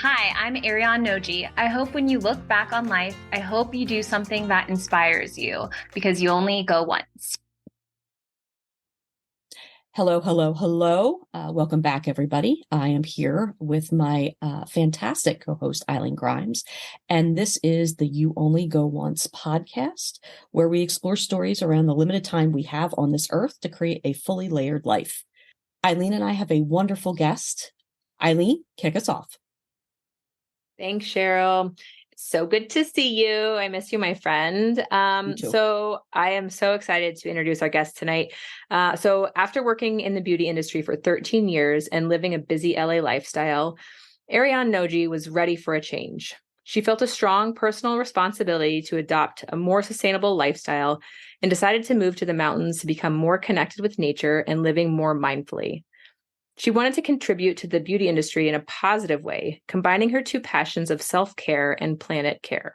Hi, I'm Ariane Noji. I hope when you look back on life, I hope you do something that inspires you because you only go once. Hello, hello, hello. Welcome back, everybody. I am here with my fantastic co-host, Eileen Grimes, and this is the You Only Go Once podcast, where we explore stories around the limited time we have on this earth to create a fully layered life. Eileen and I have a wonderful guest. Eileen, kick us off. Thanks, Cheryl. So good to see you. I miss you, my friend. So I am so excited to introduce our guest tonight. So after working in the beauty industry for 13 years and living a busy LA lifestyle, Ariane Noji was ready for a change. She felt a strong personal responsibility to adopt a more sustainable lifestyle and decided to move to the mountains to become more connected with nature and living more mindfully. She wanted to contribute to the beauty industry in a positive way, combining her two passions of self-care and planet care.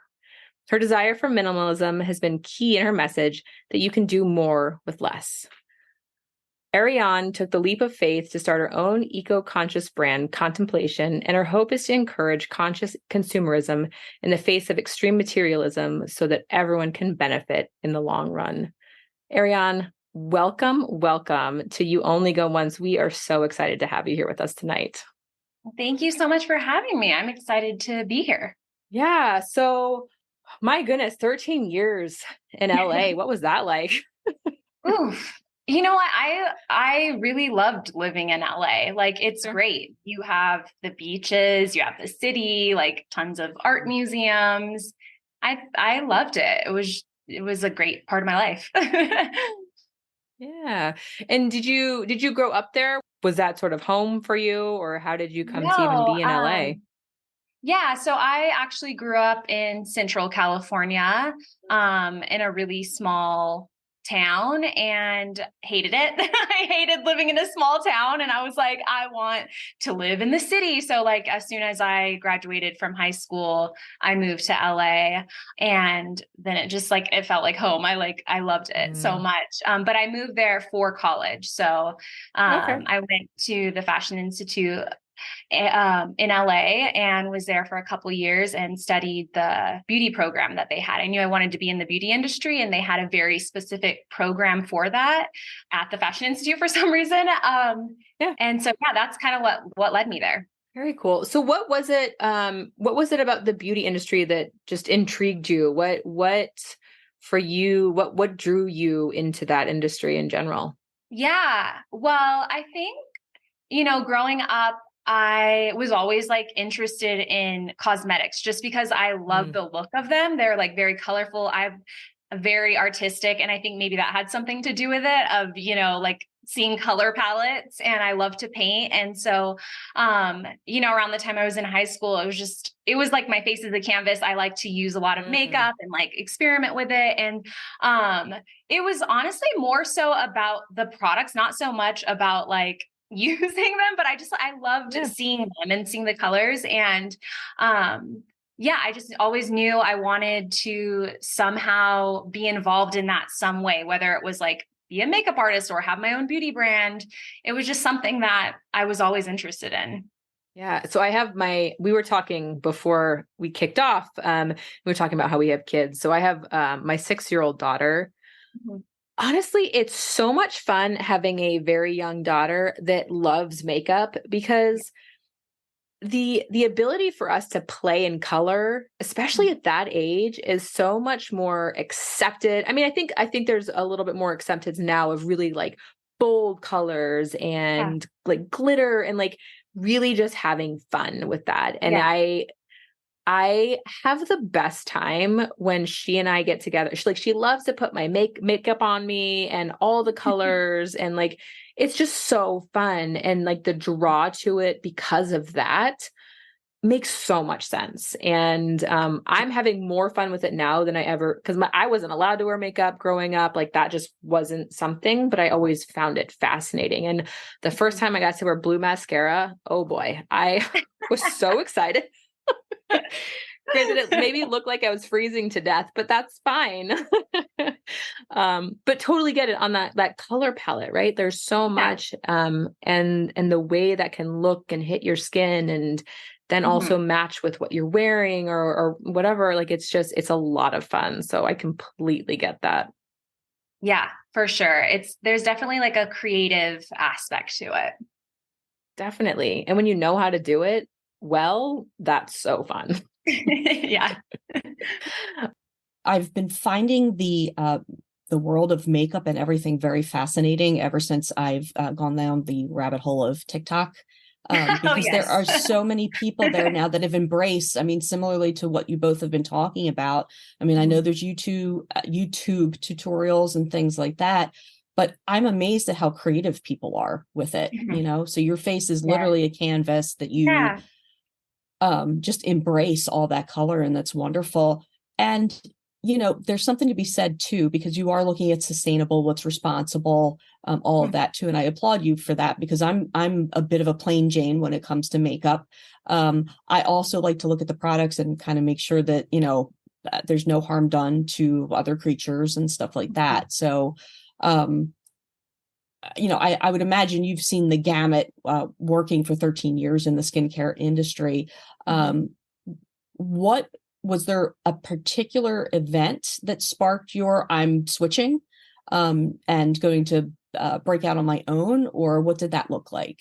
Her desire for minimalism has been key in her message that you can do more with less. Ariane took the leap of faith to start her own eco-conscious brand, Contemplation, and her hope is to encourage conscious consumerism in the face of extreme materialism so that everyone can benefit in the long run. Ariane, welcome to You Only Go Once. We are so excited to have you here with us tonight. Thank you so much for having me. I'm excited to be here. Yeah. So my goodness, 13 years in LA. What was that like? Oof. You know what? I really loved living in LA. Like, it's great. You have the beaches, you have the city, like tons of art museums. I loved it. It was a great part of my life. Yeah. And did you grow up there? Was that sort of home for you, or how did you come to even No, be in LA? Yeah, so I actually grew up in Central California, in a really small town and hated it. I hated living in a small town and I was like, I want to live in the city. So like as soon as I graduated from high school, I moved to LA and then it just like it felt like home. I loved it so much. But I moved there for college. So I went to the Fashion Institute in LA and was there for a couple of years and studied the beauty program that they had. I knew I wanted to be in the beauty industry and they had a very specific program for that at the Fashion Institute for some reason. And so, yeah, that's kind of what led me there. Very cool. So what was it about the beauty industry that just intrigued you? What for you, what drew you into that industry in general? Yeah. Well, I think, growing up, I was always like interested in cosmetics just because I love the look of them. They're like very colorful. I'm very artistic. And I think maybe that had something to do with it of, like seeing color palettes and I love to paint. And so, around the time I was in high school, it was like my face is a canvas. I like to use a lot of makeup and like experiment with it. And, it was honestly more so about the products, not so much about like using them, but I loved seeing them and seeing the colors. And, I just always knew I wanted to somehow be involved in that some way, whether it was like be a makeup artist or have my own beauty brand. It was just something that I was always interested in. Yeah. So we were talking before we kicked off. We were talking about how we have kids. So I have my 6-year-old daughter. Mm-hmm. Honestly, it's so much fun having a very young daughter that loves makeup because the ability for us to play in color, especially at that age, is so much more accepted. I mean, I think there's a little bit more acceptance now of really like bold colors and like glitter and like really just having fun with that. And I have the best time when she and I get together. She loves to put my makeup on me and all the colors and like it's just so fun and like the draw to it because of that makes so much sense. And I'm having more fun with it now than I ever because I wasn't allowed to wear makeup growing up. Like that just wasn't something, but I always found it fascinating. And the first time I got to wear blue mascara, oh boy, I was so excited. Granted, it maybe looked like I was freezing to death, but that's fine. But totally get it on that color palette, right? There's so much, and the way that can look and hit your skin, and then also match with what you're wearing or whatever. Like, it's a lot of fun. So I completely get that. Yeah, for sure. There's definitely like a creative aspect to it. Definitely. And when you know how to do it well, that's so fun. Yeah. I've been finding the world of makeup and everything very fascinating ever since I've gone down the rabbit hole of TikTok. Because there are so many people there now that have embraced, I mean, similarly to what you both have been talking about. I mean, I know there's YouTube tutorials and things like that, but I'm amazed at how creative people are with it, so your face is literally a canvas that you just embrace all that color, and that's wonderful. And there's something to be said too, because you are looking at sustainable, what's responsible, all of that too. And I applaud you for that, because I'm a bit of a plain Jane when it comes to makeup. I also like to look at the products and kind of make sure that, there's no harm done to other creatures and stuff like that. So, I would imagine you've seen the gamut, working for 13 years in the skincare industry. What was there a particular event that sparked your I'm switching and going to break out on my own, or what did that look like?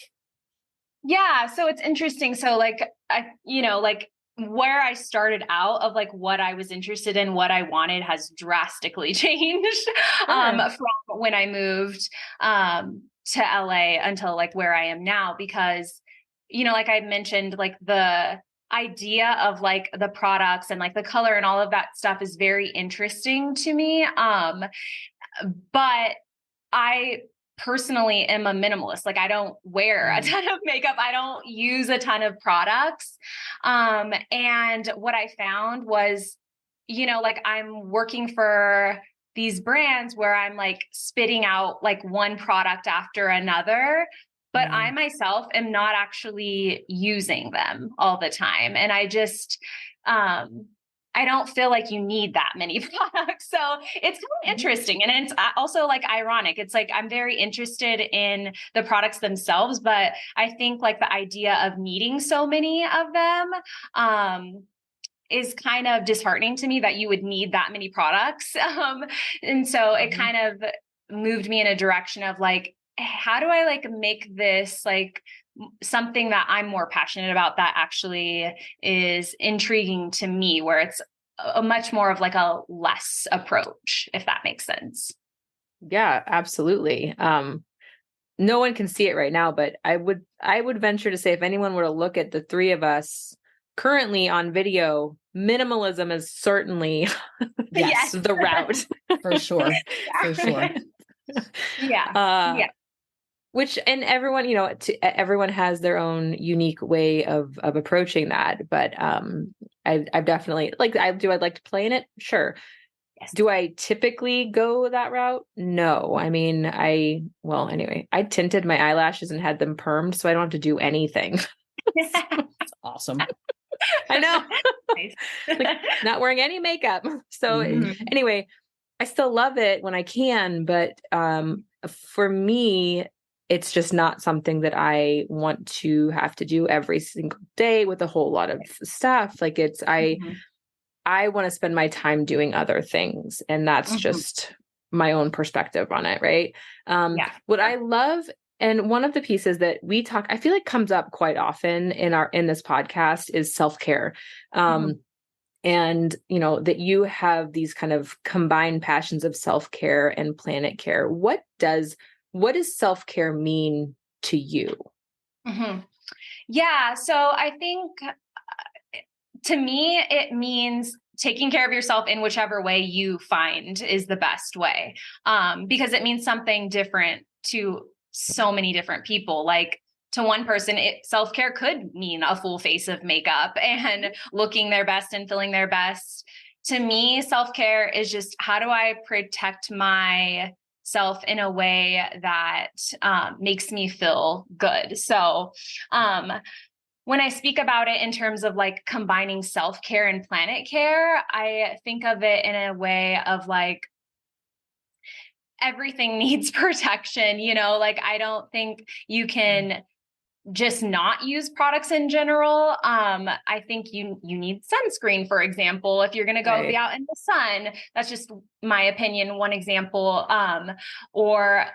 Yeah, so it's interesting. So like like where I started out of like what I was interested in, what I wanted has drastically changed from when I moved to LA until like where I am now, because like I mentioned, like the idea of like the products and like the color and all of that stuff is very interesting to me. But I personally am a minimalist. Like, I don't wear a ton of makeup. I don't use a ton of products. And what I found was, like I'm working for these brands where I'm like spitting out like one product after another, but I myself am not actually using them all the time. And I just, I don't feel like you need that many products. So it's kind of interesting. And it's also like ironic. It's like, I'm very interested in the products themselves, but I think like the idea of needing so many of them, is kind of disheartening to me, that you would need that many products. And so it kind of moved me in a direction of like, how do I like make this like something that I'm more passionate about, that actually is intriguing to me, where it's a much more of like a less approach, if that makes sense. Yeah, absolutely. No one can see it right now, but I would venture to say, if anyone were to look at the three of us currently on video, minimalism is certainly the route. For sure. For sure. Yeah. Which, and everyone, everyone has their own unique way of approaching that. But I've definitely I'd like to play in it. Sure. Yes. Do I typically go that route? No. I mean, anyway, I tinted my eyelashes and had them permed, so I don't have to do anything. That's awesome. I know. Like, not wearing any makeup. So anyway, I still love it when I can, but for me, it's just not something that I want to have to do every single day with a whole lot of stuff. Like, I want to spend my time doing other things, and that's just my own perspective on it. Right. What I love, and one of the pieces that we talk, I feel like comes up quite often in this podcast, is self-care. And, that you have these kind of combined passions of self-care and planet care. What does self-care mean to you? Yeah. So I think to me, it means taking care of yourself in whichever way you find is the best way. Because it means something different to so many different people. Like, to one person, self-care could mean a full face of makeup and looking their best and feeling their best. To me, self-care is just, how do I protect myself in a way that makes me feel good? So when I speak about it in terms of like combining self-care and planet care, I think of it in a way of like, everything needs protection, like I don't think you can just not use products in general. I think you need sunscreen, for example, if you're going to go Right. be out in the sun. That's just my opinion, one example. Or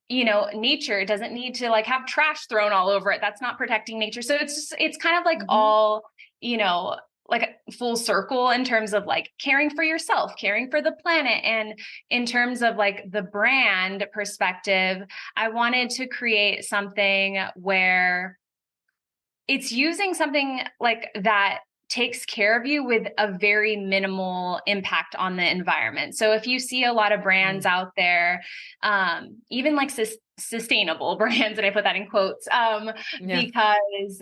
nature doesn't need to like have trash thrown all over it. That's not protecting nature. So it's kind of like all, like full circle in terms of like caring for yourself, caring for the planet. And in terms of like the brand perspective, I wanted to create something where it's using something like that takes care of you with a very minimal impact on the environment. So if you see a lot of brands out there, even like sustainable brands, and I put that in quotes, because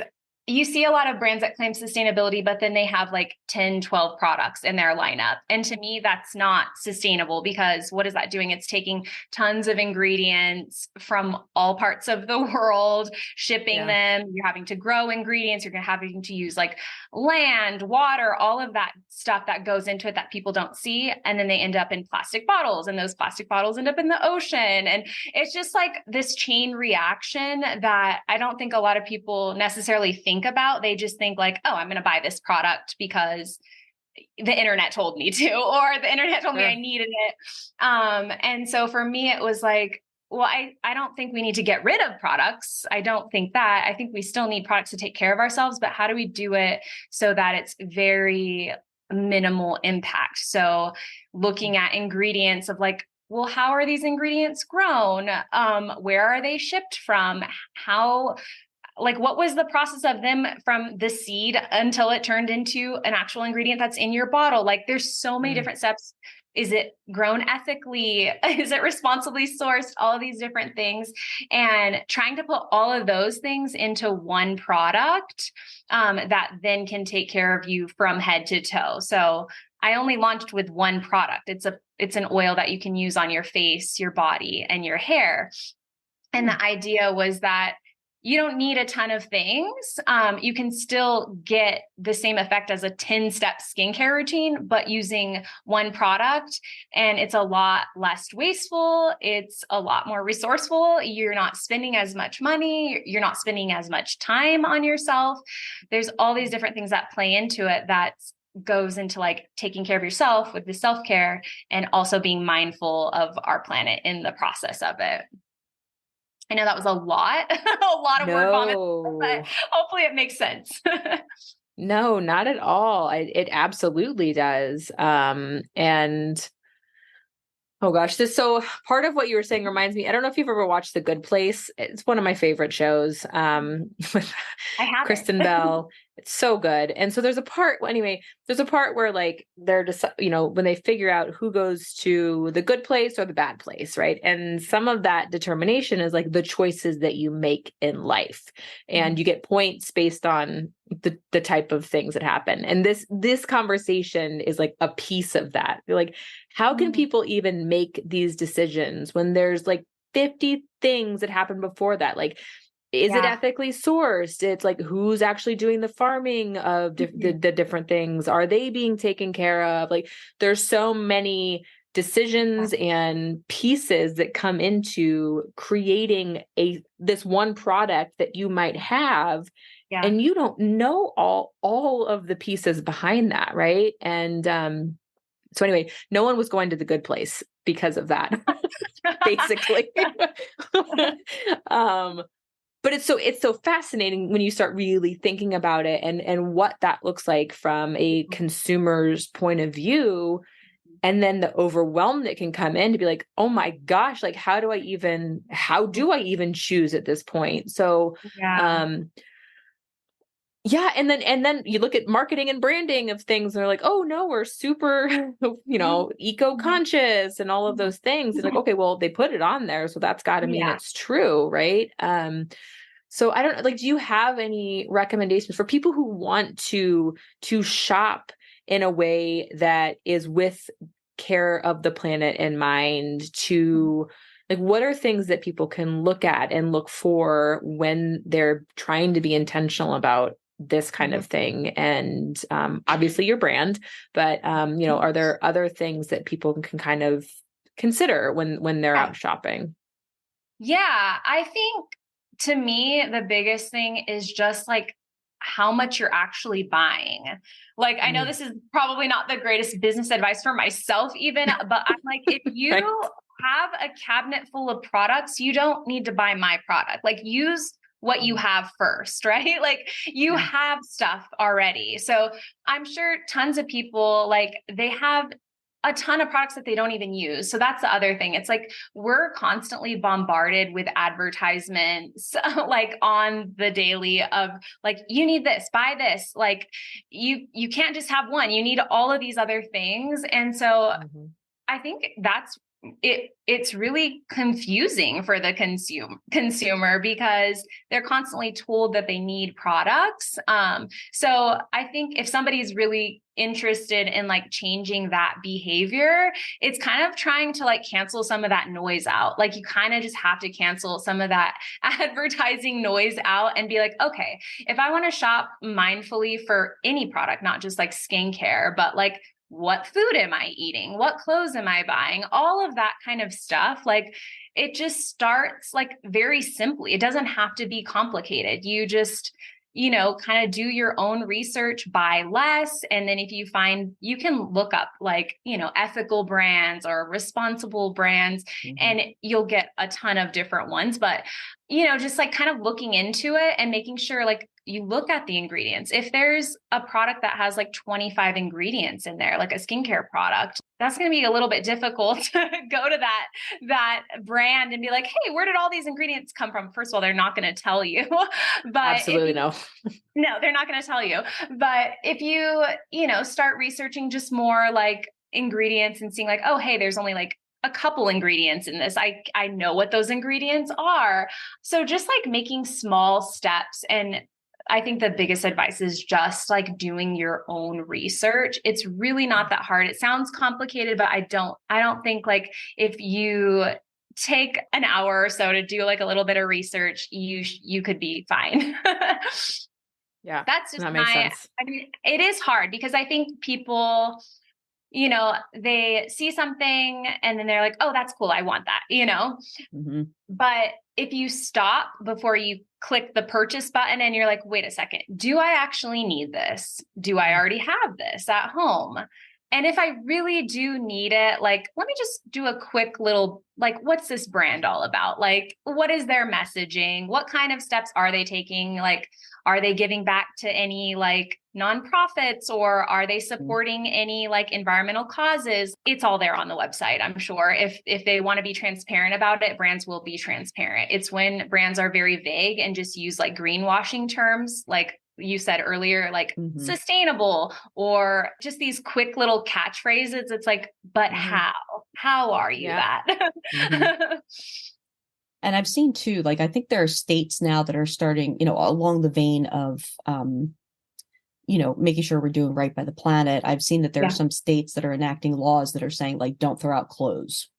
you see a lot of brands that claim sustainability, but then they have like 10, 12 products in their lineup. And to me, that's not sustainable, because what is that doing? It's taking tons of ingredients from all parts of the world, shipping them. You're having to grow ingredients. You're having to use like land, water, all of that stuff that goes into it that people don't see. And then they end up in plastic bottles, and those plastic bottles end up in the ocean. And it's just like this chain reaction that I don't think a lot of people necessarily think about. They just think like, oh, I'm going to buy this product because the internet told me to, or the internet told me I needed it. And so for me, it was like, well, I don't think we need to get rid of products. I don't think that. I think we still need products to take care of ourselves, but how do we do it so that it's very minimal impact? So looking at ingredients of like, well, how are these ingredients grown? Where are they shipped from? Like, what was the process of them from the seed until it turned into an actual ingredient that's in your bottle? Like, there's so many different steps. Is it grown ethically? Is it responsibly sourced? All of these different things, and trying to put all of those things into one product that then can take care of you from head to toe. So I only launched with one product. It's an oil that you can use on your face, your body, and your hair. And the idea was that you don't need a ton of things. You can still get the same effect as a 10-step skincare routine, but using one product. And it's a lot less wasteful. It's a lot more resourceful. You're not spending as much money. You're not spending as much time on yourself. There's all these different things that play into it that goes into like taking care of yourself with the self-care, and also being mindful of our planet in the process of it. I know that was a lot, a lot of word vomit, but hopefully it makes sense. No, not at all. It absolutely does. And oh gosh, so part of what you were saying reminds me, I don't know if you've ever watched The Good Place. It's one of my favorite shows. With I have Kristen Bell. It's so good. And so there's a part where like they're just, when they figure out who goes to the good place or the bad place, right? And some of that determination is like the choices that you make in life. And you get points based on the type of things that happen. And this conversation is like a piece of that. You're like, how can people even make these decisions when there's like 50 things that happen before that? Like, is it ethically sourced? It's like, who's actually doing the farming of the different things? Are they being taken care of? Like, there's so many decisions and pieces that come into creating this one product that you might have. Yeah. And you don't know all of the pieces behind that, right? And so anyway, no one was going to the good place because of that, basically. But it's so fascinating when you start really thinking about it and what that looks like from a consumer's point of view. And then the overwhelm that can come in to be like, oh my gosh, like, how do I even choose at this point? So, and then you look at marketing and branding of things and they're like, oh no, we're super, eco-conscious and all of those things. It's like, okay, well, they put it on there, so that's got to mean it's true, right? So I don't know, like, do you have any recommendations for people who want to shop in a way that is with care of the planet in mind? To like, what are things that people can look at and look for when they're trying to be intentional about this kind of thing? And obviously your brand, but are there other things that people can kind of consider when they're out shopping? Yeah, I think to me, the biggest thing is just like how much you're actually buying. Like, I know this is probably not the greatest business advice for myself even, but I'm like, if you Right. have a cabinet full of products, you don't need to buy my product. Like, use what you have first, right? Like, you have stuff already. So I'm sure tons of people, like, they have a ton of products that they don't even use. So that's the other thing. It's like we're constantly bombarded with advertisements like on the daily of like, you need this, buy this. Like, you can't just have one. You need all of these other things. And so I think that's it's really confusing for the consumer because they're constantly told that they need products. So I think if somebody's really interested in like changing that behavior, it's kind of trying to like cancel some of that noise out. Like, you kind of just have to cancel some of that advertising noise out and be like, okay, if I want to shop mindfully for any product, not just like skincare, but like, what food am I eating? What clothes am I buying? All of that kind of stuff. Like, it just starts like very simply. It doesn't have to be complicated. You just, kind of do your own research, buy less. And then if you find, you can look up like, ethical brands or responsible brands, and you'll get a ton of different ones. But, just like kind of looking into it and making sure like you look at the ingredients. If there's a product that has like 25 ingredients in there, like a skincare product, that's going to be a little bit difficult to go to that brand and be like, hey, where did all these ingredients come from? First of all, they're not going to tell you, but Absolutely no. No, they're not going to tell you. But if you, start researching just more like ingredients and seeing like, oh, hey, there's only like a couple ingredients in this. I know what those ingredients are. So just like making small steps. And I think the biggest advice is just like doing your own research. It's really not that hard. It sounds complicated, but I don't think like if you take an hour or so to do like a little bit of research, you could be fine. Yeah. That's just that makes sense. I mean, it is hard because I think people, they see something and then they're like, oh, that's cool. I want that, But if you stop before you click the purchase button and you're like, wait a second, do I actually need this? Do I already have this at home? And if I really do need it, like, let me just do a quick little, like, what's this brand all about? Like, what is their messaging? What kind of steps are they taking? Like, are they giving back to any like nonprofits, or are they supporting any like environmental causes? It's all there on the website. I'm sure if they want to be transparent about it, brands will be transparent. It's when brands are very vague and just use like greenwashing terms, like you said earlier, like sustainable, or just these quick little catchphrases. It's like, but how are you that? And I've seen too, like, I think there are states now that are starting, along the vein of, making sure we're doing right by the planet. I've seen that there are some states that are enacting laws that are saying like, don't throw out clothes,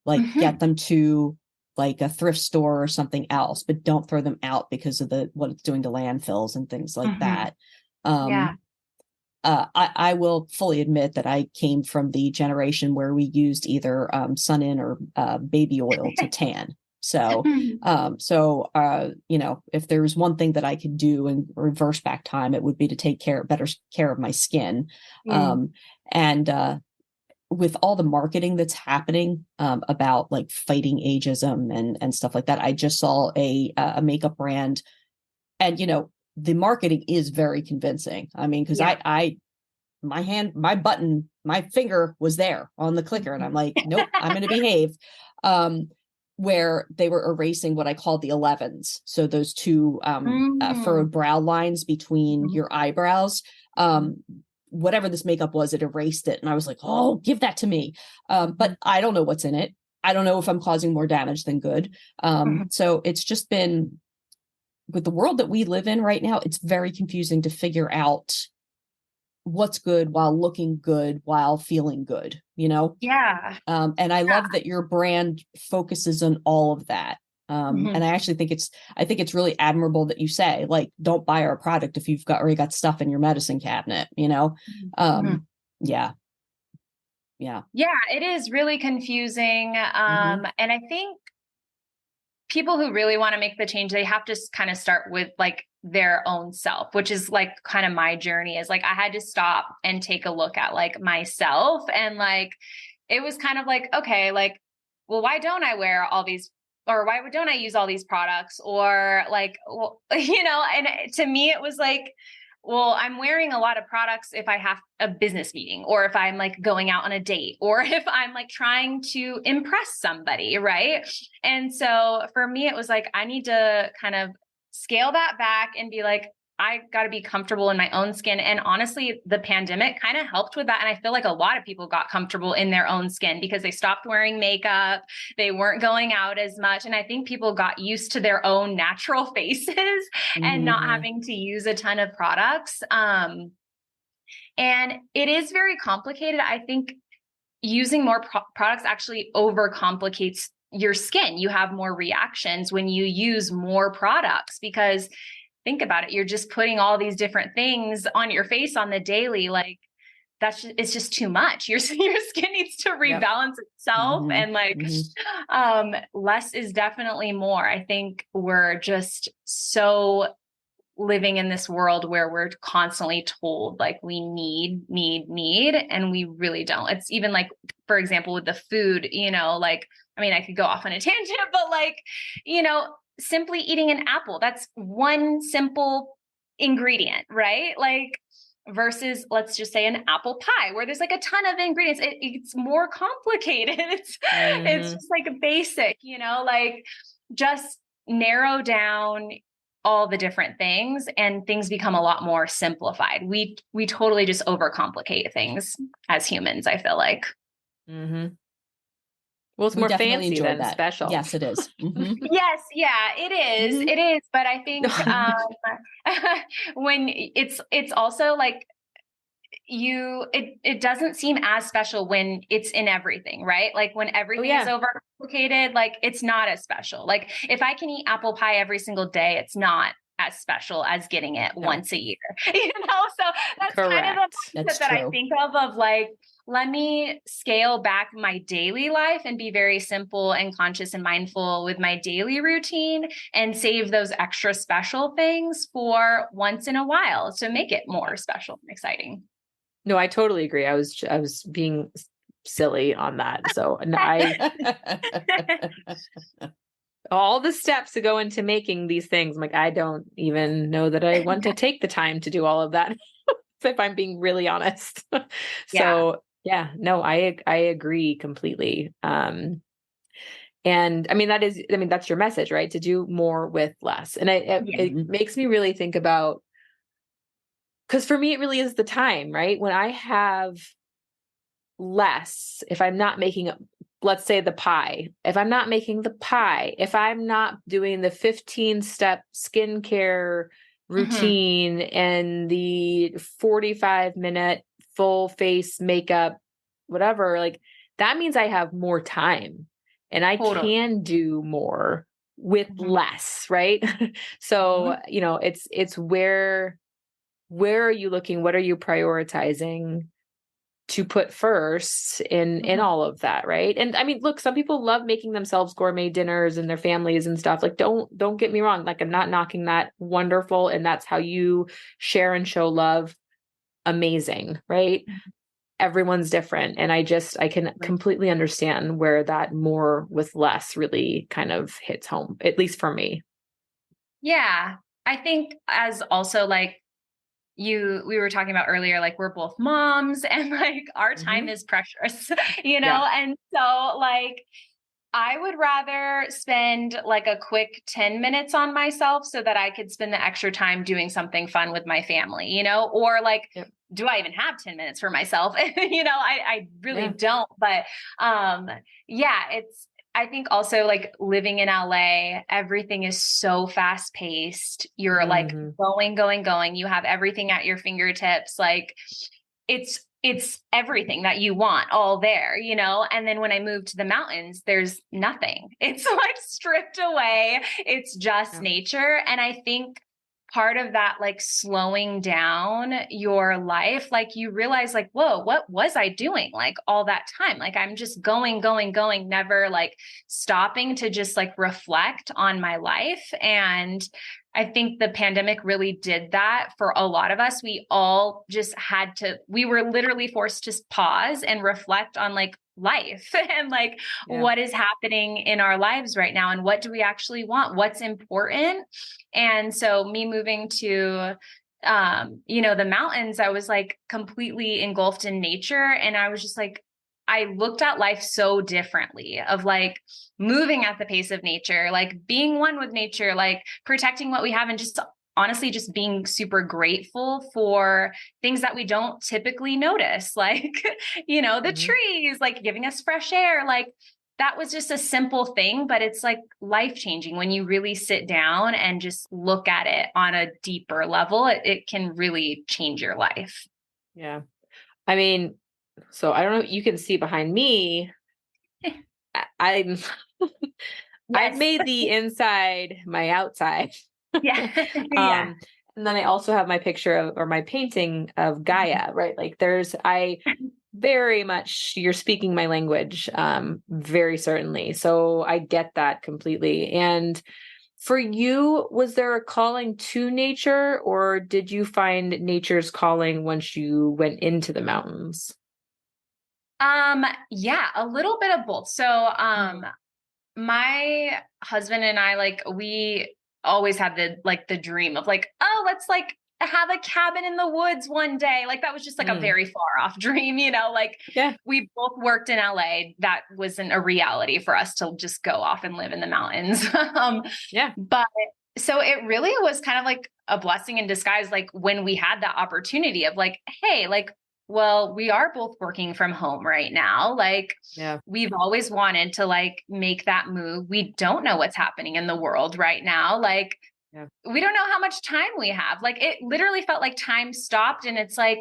like get them to like a thrift store or something else, but don't throw them out because of what it's doing to landfills and things like that. I will fully admit that I came from the generation where we used either sun-in or baby oil to tan. So, if there was one thing that I could do and reverse back time, it would be to take better care of my skin. And with all the marketing that's happening about like fighting ageism and stuff like that, I just saw a makeup brand, and the marketing is very convincing. I mean, because my finger was there on the clicker, and I'm like, nope, I'm going to behave. Where they were erasing what I call the 11s. So those two furrowed brow lines between your eyebrows. Whatever this makeup was, it erased it. And I was like, oh, give that to me. But I don't know what's in it. I don't know if I'm causing more damage than good. So it's just been, with the world that we live in right now, it's very confusing to figure out what's good while looking good, while feeling good, and I love that your brand focuses on all of that. And I actually think it's really admirable that you say, like, don't buy our product if you've already got stuff in your medicine cabinet, Yeah. It is really confusing. And I think people who really want to make the change, they have to kind of start with like their own self, which is like kind of my journey is like, I had to stop and take a look at like myself. And like, it was kind of like, okay, like, well, why don't I wear all these, or why don't I use all these products? Or like, well, and to me, it was like, well, I'm wearing a lot of products if I have a business meeting, or if I'm like going out on a date, or if I'm like trying to impress somebody. Right. And so for me, it was like, I need to kind of scale that back and be like, I got to be comfortable in my own skin. And honestly, the pandemic kind of helped with that. And I feel like a lot of people got comfortable in their own skin because they stopped wearing makeup. They weren't going out as much. And I think people got used to their own natural faces and not having to use a ton of products. And it is very complicated. I think using more products actually overcomplicates your skin. You have more reactions when you use more products, because think about it. You're just putting all these different things on your face on the daily. Like it's just too much. Your skin needs to rebalance itself. And like, less is definitely more. I think we're just so living in this world where we're constantly told like we need, and we really don't. It's even like, for example, with the food, like, I mean, I could go off on a tangent, but like, simply eating an apple, that's one simple ingredient, right? Like versus let's just say an apple pie where there's like a ton of ingredients. It's more complicated. It's just like a basic, like just narrow down all the different things and things become a lot more simplified. We totally just overcomplicate things as humans, I feel like. Well, it's more fancy than that. special. Yes, it is. Yes. Yeah, it is. It is. But I think when it's also like it doesn't seem as special when it's in everything, right? Like when everything is overcomplicated, like it's not as special. Like if I can eat apple pie every single day, it's not as special as getting it once a year, so that's kind of the mindset that I think of like, let me scale back my daily life and be very simple and conscious and mindful with my daily routine and save those extra special things for once in a while to make it more special and exciting. No, I totally agree. I was being silly on that. So all the steps to go into making these things, I'm like, I don't even know that I want to take the time to do all of that, if I'm being really honest. So yeah, no, I agree completely. And I mean, that's your message, right? To do more with less. And it makes me really think about, because for me, it really is the time, right? When I have less, if I'm not making, let's say the pie, if I'm not making the pie, if I'm not doing the 15-step skincare routine and the 45-minute full face makeup, whatever, like that means I have more time and I can do more with less, right? So, it's where are you looking? What are you prioritizing to put first in all of that, right? And I mean, look, some people love making themselves gourmet dinners and their families and stuff. Like, don't get me wrong. Like, I'm not knocking that. Wonderful, and that's how you share and show love. Amazing, right? Everyone's different, and I can completely understand where that more with less really kind of hits home, at least for me. Yeah, I think as also like we were talking about earlier, like we're both moms and like our time is precious, and so like I would rather spend like a quick 10 minutes on myself so that I could spend the extra time doing something fun with my family, or like, do I even have 10 minutes for myself? I really don't, but I think also like living in LA, everything is so fast paced. You're like going. You have everything at your fingertips. Like it's everything that you want all there, and then when I moved to the mountains, there's nothing. It's like stripped away. It's just nature. And I think part of that, like slowing down your life, like you realize like, whoa, what was I doing like all that time? Like I'm just going, never like stopping to just like reflect on my life. And I think the pandemic really did that for a lot of us. We all just we were literally forced to pause and reflect on like life and like what is happening in our lives right now and what do we actually want, what's important. And so me moving to the mountains, I was like completely engulfed in nature, and I was just like, I looked at life so differently, of like moving at the pace of nature, like being one with nature, like protecting what we have, and just honestly just being super grateful for things that we don't typically notice, like, the trees, like giving us fresh air. Like that was just a simple thing, but it's like life changing when you really sit down and just look at it on a deeper level. It can really change your life. Yeah. I mean, so I don't know, you can see behind me, I'm I've made the inside my outside. Yeah. Yeah. And then I also have my picture of, or my painting of Gaia, right? Like I very much, you're speaking my language, very certainly. So I get that completely. And for you, was there a calling to nature, or did you find nature's calling once you went into the mountains? Yeah, a little bit of both. So, my husband and I, like, we always had the dream of like, oh, let's like have a cabin in the woods one day. Like that was just like a very far off dream, like we both worked in LA. That wasn't a reality for us to just go off and live in the mountains. But so it really was kind of like a blessing in disguise. Like when we had that opportunity of like, hey, like, well, we are both working from home right now. Like we've always wanted to like make that move. We don't know what's happening in the world right now. Like we don't know how much time we have. Like it literally felt like time stopped, and it's like,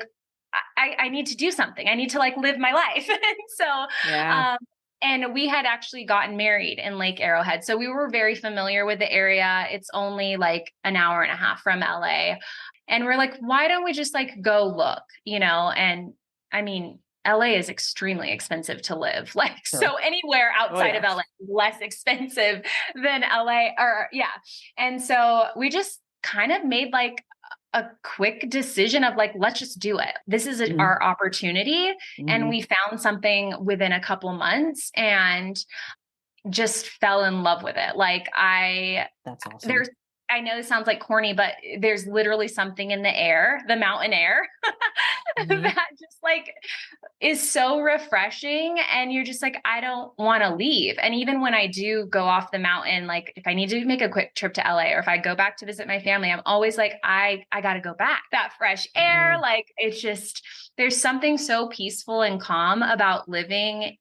I need to do something. I need to like live my life. And so, and we had actually gotten married in Lake Arrowhead. So we were very familiar with the area. It's only like an hour and a half from LA. And we're like, why don't we just like go look, and I mean, LA is extremely expensive to live. Like, so anywhere outside of LA is less expensive than LA, or And so we just kind of made like a quick decision of like, let's just do it. This is our opportunity. And we found something within a couple months and just fell in love with it. Like that's awesome. I know this sounds like corny, but there's literally something in the air, the mountain air, that just like is so refreshing. And you're just like, I don't want to leave. And even when I do go off the mountain, like if I need to make a quick trip to LA, or if I go back to visit my family, I'm always like, I got to go back. That fresh air, like it's just, there's something so peaceful and calm about living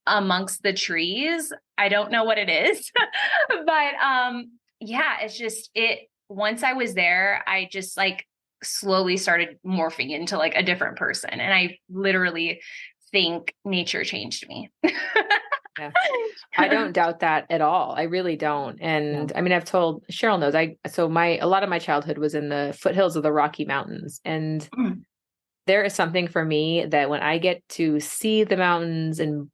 amongst the trees. I don't know what it is, but it's just once I was there, I just like slowly started morphing into like a different person. And I literally think nature changed me. I don't doubt that at all. I really don't. And I mean, I've told Cheryl knows, a lot of my childhood was in the foothills of the Rocky Mountains. And there is something for me that when I get to see the mountains and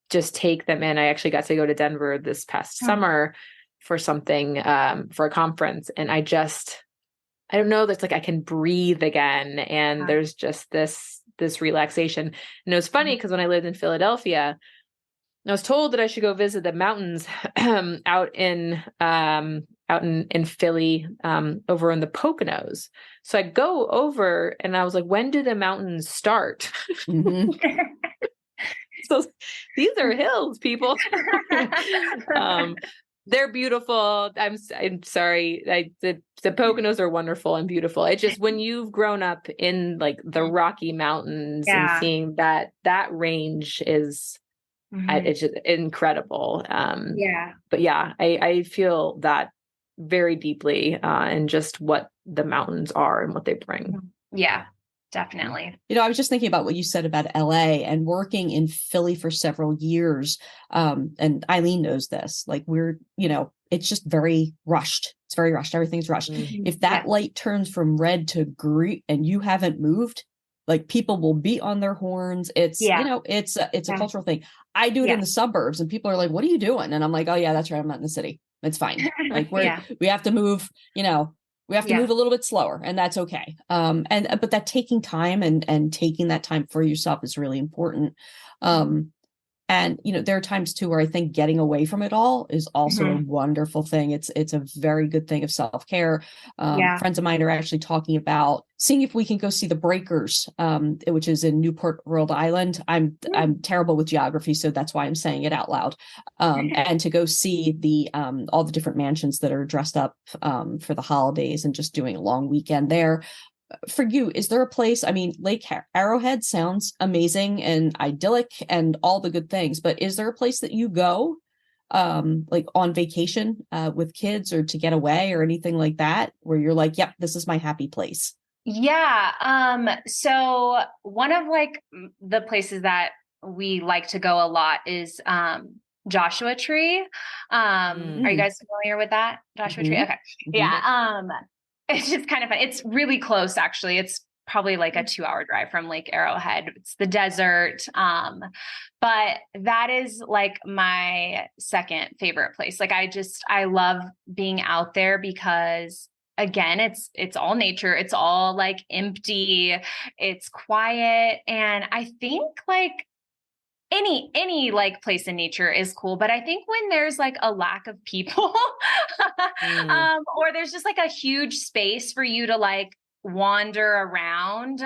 just take them in, I actually got to go to Denver this past summer for something, for a conference. And I don't know, that's like, I can breathe again. And there's just this relaxation. And it was funny because when I lived in Philadelphia, I was told that I should go visit the mountains out in Philly, over in the Poconos. So I go over and I was like, when do the mountains start? So these are hills, people. They're beautiful. I'm sorry. The Poconos are wonderful and beautiful. It's just when you've grown up in like the Rocky Mountains and seeing that range is, it's just incredible. But I feel that very deeply, in just what the mountains are and what they bring. Yeah. Definitely. I was just thinking about what you said about LA and working in Philly for several years. And Eileen knows this, like we're, it's just very rushed. It's very rushed. Everything's rushed. If that light turns from red to green and you haven't moved, like people will beat on their horns. It's, it's a cultural thing. I do it in the suburbs and people are like, what are you doing? And I'm like, oh yeah, that's right. I'm not in the city. It's fine. Like we have to move, we have to move a little bit slower, and that's okay. But that taking time and taking that time for yourself is really important. And, there are times too where I think getting away from it all is also a wonderful thing. It's a very good thing of self-care. Friends of mine are actually talking about seeing if we can go see the Breakers, which is in Newport, Rhode Island. I'm terrible with geography, so that's why I'm saying it out loud. And to go see the all the different mansions that are dressed up for the holidays and just doing a long weekend there. For you, is there a place? I mean, Lake Arrowhead sounds amazing and idyllic and all the good things, but is there a place that you go like on vacation with kids or to get away or anything like that where you're like, yep, this is my happy place? So one of like the places that we like to go a lot is Joshua Tree. Are you guys familiar with that? Joshua Tree? Okay. Yeah. It's just kind of fun. It's really close, actually. It's probably like a 2-hour drive from Lake Arrowhead. It's the desert. But that is like my second favorite place. Like I love being out there because again, it's all nature. It's all like empty. It's quiet. And I think like any like place in nature is cool, but I think when there's like a lack of people or there's just like a huge space for you to like wander around,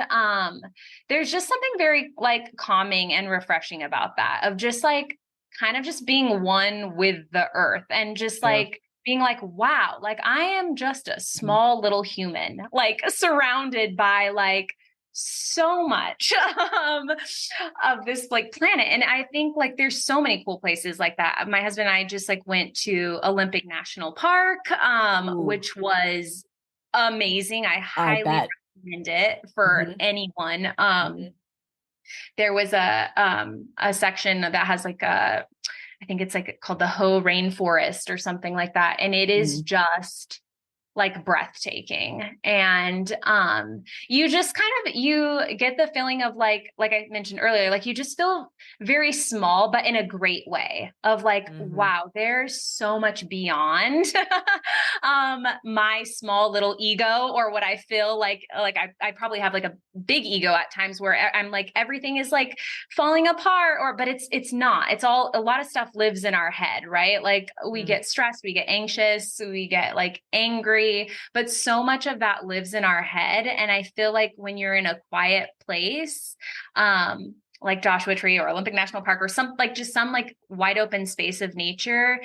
there's just something very like calming and refreshing about that, of just like kind of just being one with the earth and just like being like, wow, like I am just a small little human, like surrounded by like so much of this like planet. And I think like there's so many cool places like that. My husband and I just like went to Olympic National Park, which was amazing. I highly recommend it for anyone. There was a section that has like I think it's like called the Ho Rainforest or something like that. And it is just like breathtaking. And you just kind of, you get the feeling of like I mentioned earlier, like you just feel very small, but in a great way of like, wow, there's so much beyond my small little ego, or what I feel like I probably have like a big ego at times where I'm like, everything is like falling apart, but it's not. It's all, a lot of stuff lives in our head, right? Like we get stressed, we get anxious, we get like angry, but so much of that lives in our head. And I feel like when you're in a quiet place, like Joshua Tree or Olympic National Park or some like just some like wide open space of nature,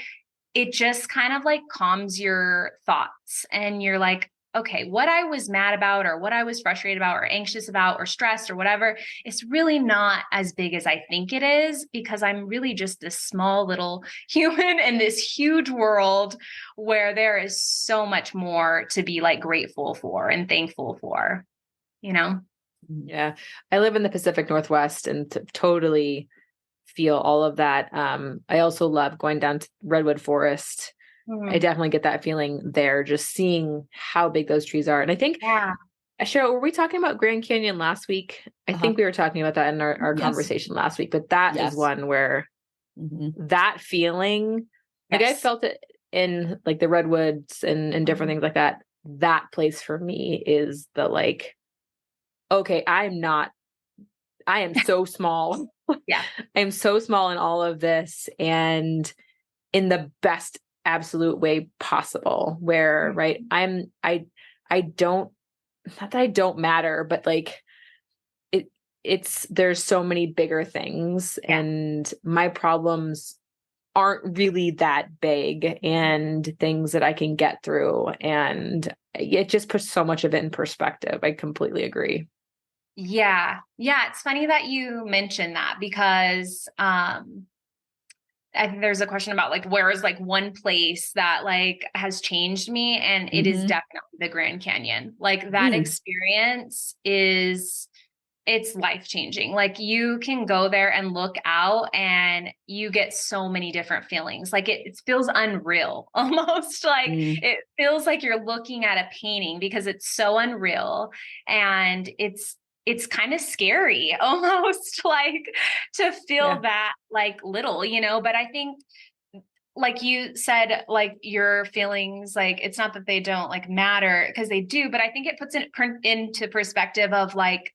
it just kind of like calms your thoughts and you're like, okay, what I was mad about or what I was frustrated about or anxious about or stressed or whatever, it's really not as big as I think it is, because I'm really just this small little human in this huge world where there is so much more to be like grateful for and thankful for, Yeah. I live in the Pacific Northwest and totally feel all of that. I also love going down to Redwood Forest. I definitely get that feeling there, just seeing how big those trees are. And I think, Cheryl, were we talking about Grand Canyon last week? I think we were talking about that in our conversation last week, but that is one where that feeling, like I felt it in like the redwoods and different things like that. That place for me is the like, okay, I am so small. I'm so small in all of this, and in the best absolute way possible, where right, I don't, not that I don't matter, but like it's there's so many bigger things and my problems aren't really that big, and things that I can get through, and it just puts so much of it in perspective. I completely agree. Yeah. It's funny that you mentioned that, because I think there's a question about like, where is like one place that like has changed me? And it is definitely the Grand Canyon. Like that experience is it's life-changing. Like you can go there and look out and you get so many different feelings. Like it feels unreal, almost like it feels like you're looking at a painting because it's so unreal. And it's kind of scary almost like to feel that like little, but I think like you said, like your feelings, like it's not that they don't like matter because they do, but I think it puts it into perspective of like,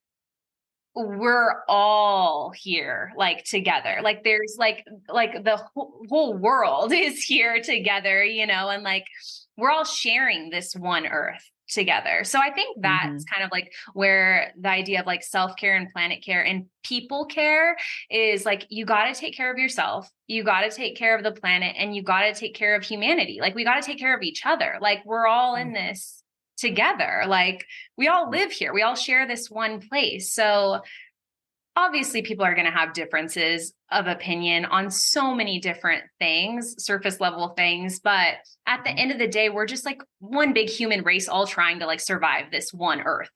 we're all here like together. Like there's like the whole world is here together, and like we're all sharing this one earth together. So I think that's kind of like where the idea of like self-care and planet care and people care is like, you got to take care of yourself. You got to take care of the planet, and you got to take care of humanity. Like we got to take care of each other. Like we're all in this together. Like we all live here. We all share this one place. So obviously people are going to have differences of opinion on so many different things, surface level things. But at the end of the day, we're just like one big human race, all trying to like survive this one earth,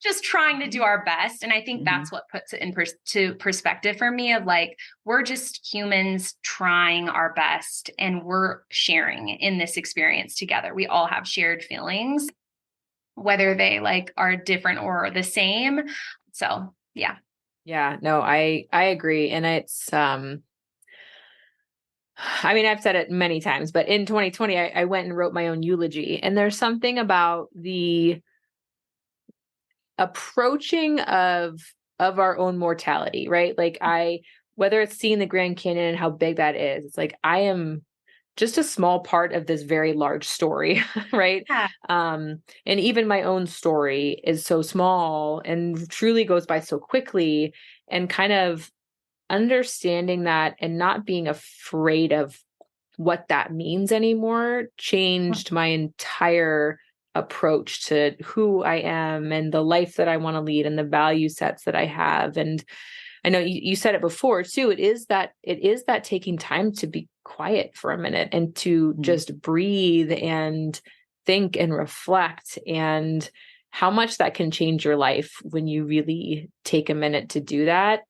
just trying to do our best. And I think that's what puts it into perspective for me of like, we're just humans trying our best and we're sharing in this experience together. We all have shared feelings, whether they like are different or the same. So yeah. Yeah, no, I agree. And it's, I mean, I've said it many times, but in 2020, I went and wrote my own eulogy, and there's something about the approaching of our own mortality, right? Like whether it's seeing the Grand Canyon and how big that is, it's like, I am just a small part of this very large story, right? Yeah. And even my own story is so small and truly goes by so quickly, and kind of understanding that and not being afraid of what that means anymore changed my entire approach to who I am and the life that I want to lead and the value sets that I have. And I know you said it before too. It is that taking time to be quiet for a minute and to just breathe and think and reflect, and how much that can change your life when you really take a minute to do that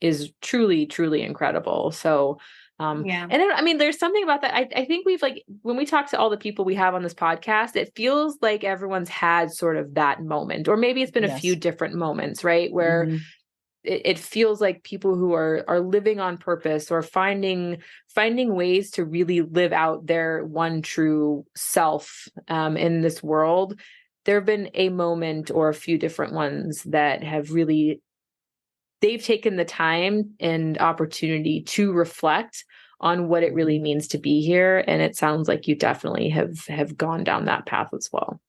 is truly, truly incredible. So, and then, I mean, there's something about that. I think we've like, when we talk to all the people we have on this podcast, it feels like everyone's had sort of that moment, or maybe it's been a few different moments, right? Where it feels like people who are living on purpose or finding ways to really live out their one true self in this world. There have been a moment or a few different ones that have really, they've taken the time and opportunity to reflect on what it really means to be here. And it sounds like you definitely have gone down that path as well.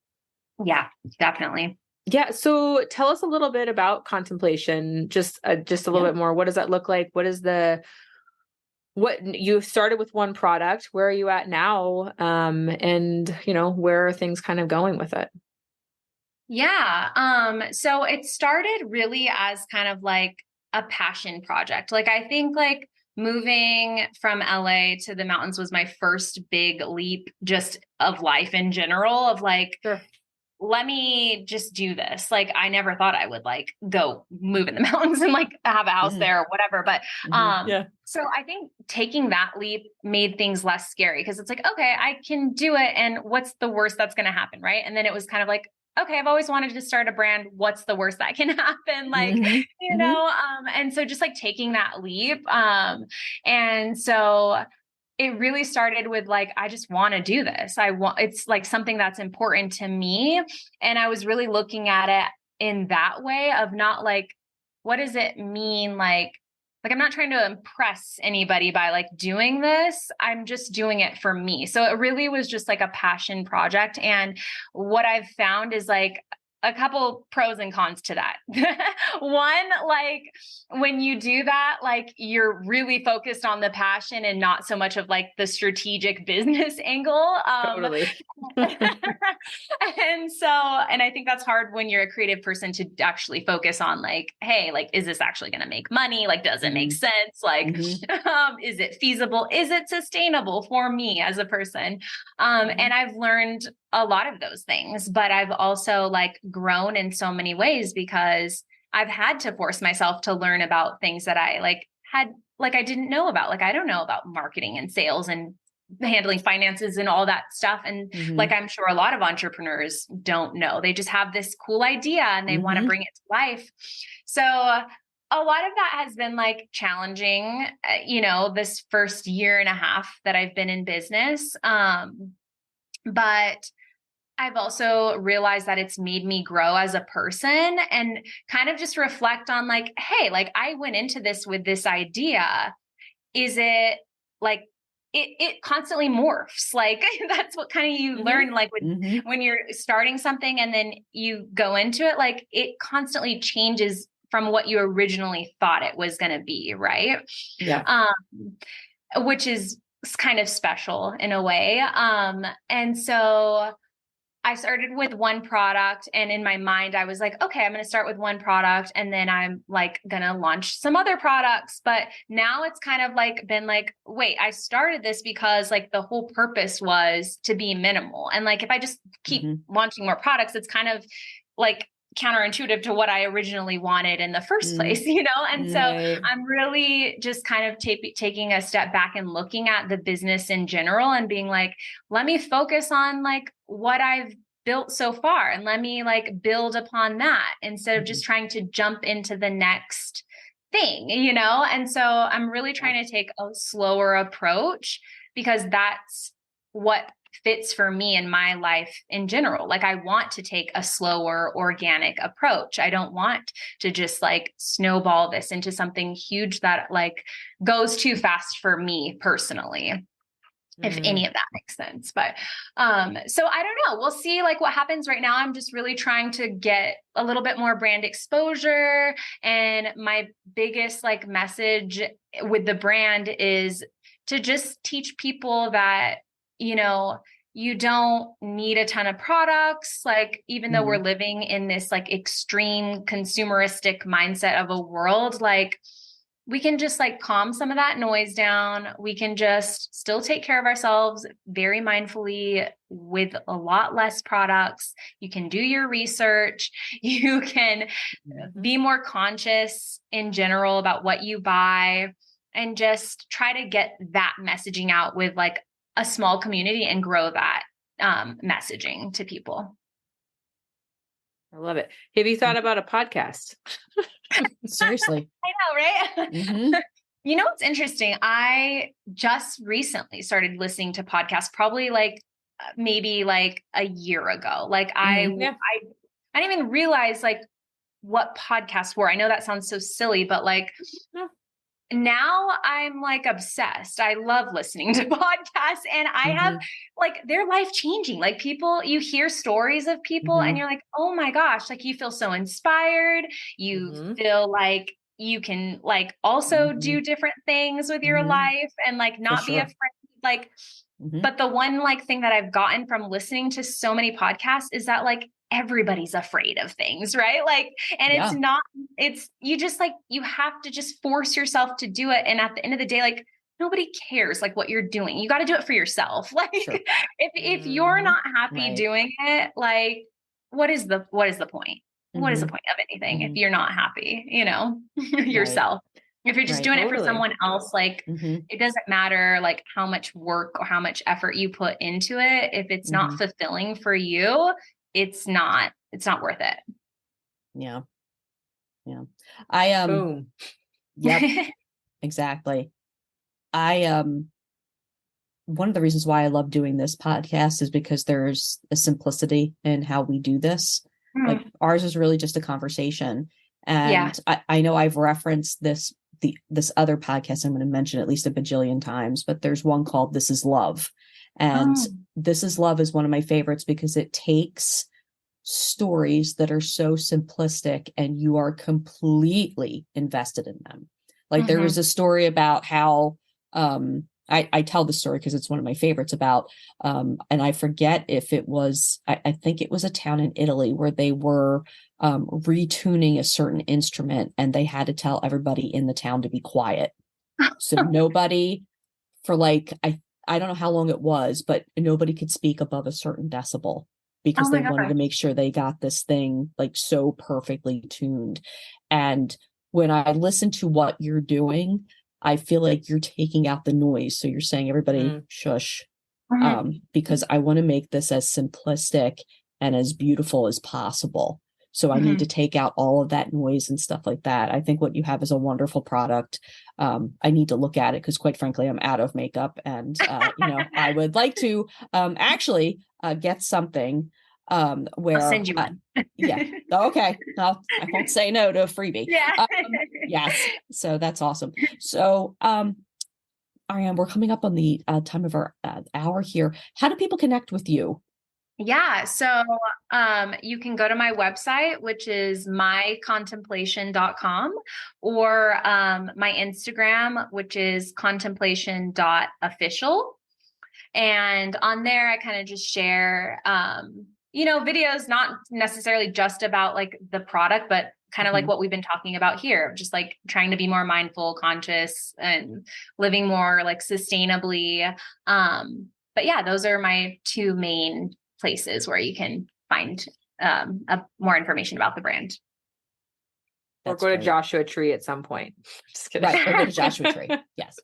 Yeah, definitely. Yeah. So tell us a little bit about Contemplation, just a little bit more. What does that look like? What you started with one product, where are you at now? And where are things kind of going with it? Yeah. So it started really as kind of like a passion project. Like I think like moving from LA to the mountains was my first big leap just of life in general, of like, Sure. Let me just do this. Like, I never thought I would like go move in the mountains and like have a house there or whatever. But, so I think taking that leap made things less scary, because it's like, okay, I can do it. And what's the worst that's going to happen? Right. And then it was kind of like, okay, I've always wanted to start a brand. What's the worst that can happen? Like, and so just like taking that leap. And so it really started with like, I just want to do this. It's like something that's important to me. And I was really looking at it in that way of not like, what does it mean? Like I'm not trying to impress anybody by like doing this. I'm just doing it for me. So it really was just like a passion project. And what I've found is like a couple pros and cons to that. One, like when you do that, like you're really focused on the passion and not so much of like the strategic business angle. Totally. And I think that's hard when you're a creative person to actually focus on like, hey, like, is this actually going to make money? Like, does it make sense? Like, is it feasible? Is it sustainable for me as a person? And I've learned a lot of those things, but I've also like grown in so many ways because I've had to force myself to learn about things that I I didn't know about. Like, I don't know about marketing and sales and handling finances and all that stuff. And like, I'm sure a lot of entrepreneurs don't know. They just have this cool idea and they want to bring it to life. So a lot of that has been like challenging, this first year and a half that I've been in business. But I've also realized that it's made me grow as a person and kind of just reflect on like, hey, like I went into this with this idea. Is it like, it constantly morphs. Like that's what kind of you learn, like when you're starting something and then you go into it, like it constantly changes from what you originally thought it was going to be. Right. Yeah. Which is kind of special in a way. And so I started with one product, and in my mind, I was like, okay, I'm going to start with one product and then I'm like going to launch some other products. But now it's kind of like been like, wait, I started this because like the whole purpose was to be minimal. And like, if I just keep launching more products, it's kind of like counterintuitive to what I originally wanted in the first place, And so I'm really just kind of taking a step back and looking at the business in general and being like, let me focus on like what I've built so far and let me like build upon that instead of just trying to jump into the next thing, And so I'm really trying to take a slower approach because that's what fits for me in my life in general. Like I want to take a slower, organic approach. I don't want to just like snowball this into something huge that like goes too fast for me personally. If any of that makes sense. But, so I don't know, we'll see like what happens right now. I'm just really trying to get a little bit more brand exposure. And my biggest like message with the brand is to just teach people that, you don't need a ton of products. Like, even though we're living in this like extreme consumeristic mindset of a world, like we can just like calm some of that noise down. We can just still take care of ourselves very mindfully with a lot less products. You can do your research. You can be more conscious in general about what you buy and just try to get that messaging out with like a small community and grow that messaging to people. I love it. Have you thought about a podcast? Seriously. I know, right? What's interesting? I just recently started listening to podcasts, probably like maybe like a year ago. Like I didn't even realize like what podcasts were. I know that sounds so silly, but like now I'm like obsessed. I love listening to podcasts and I have like, they're life changing. Like people, you hear stories of people and you're like, oh my gosh, like you feel so inspired. You feel like you can like also do different things with your life and like not be afraid. Like, but the one like thing that I've gotten from listening to so many podcasts is that like everybody's afraid of things, right? Like, and you just like, you have to just force yourself to do it. And at the end of the day, like nobody cares like what you're doing. You got to do it for yourself. Like if you're not happy doing it, like what is the point? What is the point of anything if you're not happy, yourself? If you're just doing it for someone else, like it doesn't matter like how much work or how much effort you put into it. If it's not fulfilling for you, it's not worth it. Yeah. I Boom. Yep. Exactly. One of the reasons why I love doing this podcast is because there's a simplicity in how we do this. Like ours is really just a conversation. And I know I've referenced this other podcast I'm going to mention at least a bajillion times, but there's one called This Is Love. And This Is Love is one of my favorites because it takes stories that are so simplistic and you are completely invested in them. Like there was a story about how I tell the story because it's one of my favorites about and I forget if it was I think it was a town in Italy where they were retuning a certain instrument and they had to tell everybody in the town to be quiet. So nobody for like I don't know how long it was, but nobody could speak above a certain decibel. because Oh they my wanted to gosh. make sure they got this thing like so perfectly tuned. And when I listen to what you're doing, I feel like you're taking out the noise. So you're saying, everybody shush, Mhm. because I want to make this as simplistic and as beautiful as possible. So I need to Mhm. take out all of that noise and stuff like that. I think what you have is a wonderful product. I need to look at it because, quite frankly, I'm out of makeup, and I would like to actually get something I'll where, send you one. yeah, okay, I won't say no to a freebie. Yeah. Yes, so that's awesome. So, Ariane, we're coming up on the time of our hour here. How do people connect with you? Yeah. So you can go to my website, which is mycontemplation.com, or my Instagram, which is contemplation.official. And on there, I kind of just share, videos, not necessarily just about like the product, but kind of like Mhm. what we've been talking about here, just like trying to be more mindful, conscious, and living more like sustainably. But yeah, those are my two main places where you can find more information about the brand. Or That's go to great. Joshua Tree at some point. Just kidding. Right. Or go to Joshua Tree. Yes.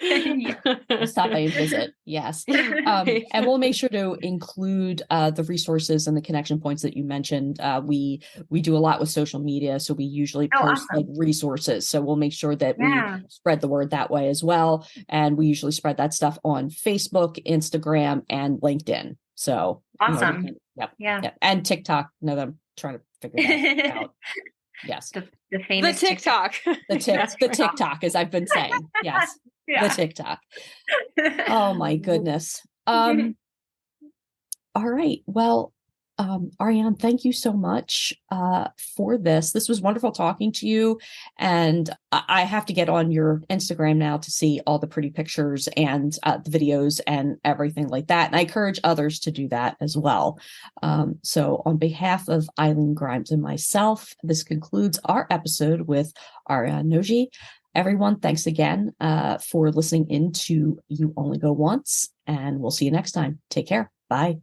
Yeah. Stop by and visit. Yes. And we'll make sure to include the resources and the connection points that you mentioned. We do a lot with social media, so we usually Oh, post like awesome. resources. So we'll make sure that we Yeah. spread the word that way as well. And we usually spread that stuff on Facebook, Instagram, and LinkedIn. So Awesome. yep, Yeah. yep. And TikTok. Now that I'm trying to figure that out. Yes. The The famous TikTok. The TikTok, as I've been saying. Yes. The Yeah. TikTok. Oh my goodness. All right. Well, Ariane, thank you so much for this. This was wonderful talking to you. And I have to get on your Instagram now to see all the pretty pictures and the videos and everything like that. And I encourage others to do that as well. So on behalf of Eileen Grimes and myself, this concludes our episode with Ariane Noji. Everyone, thanks again for listening into You Only Go Once, and we'll see you next time. Take care. Bye.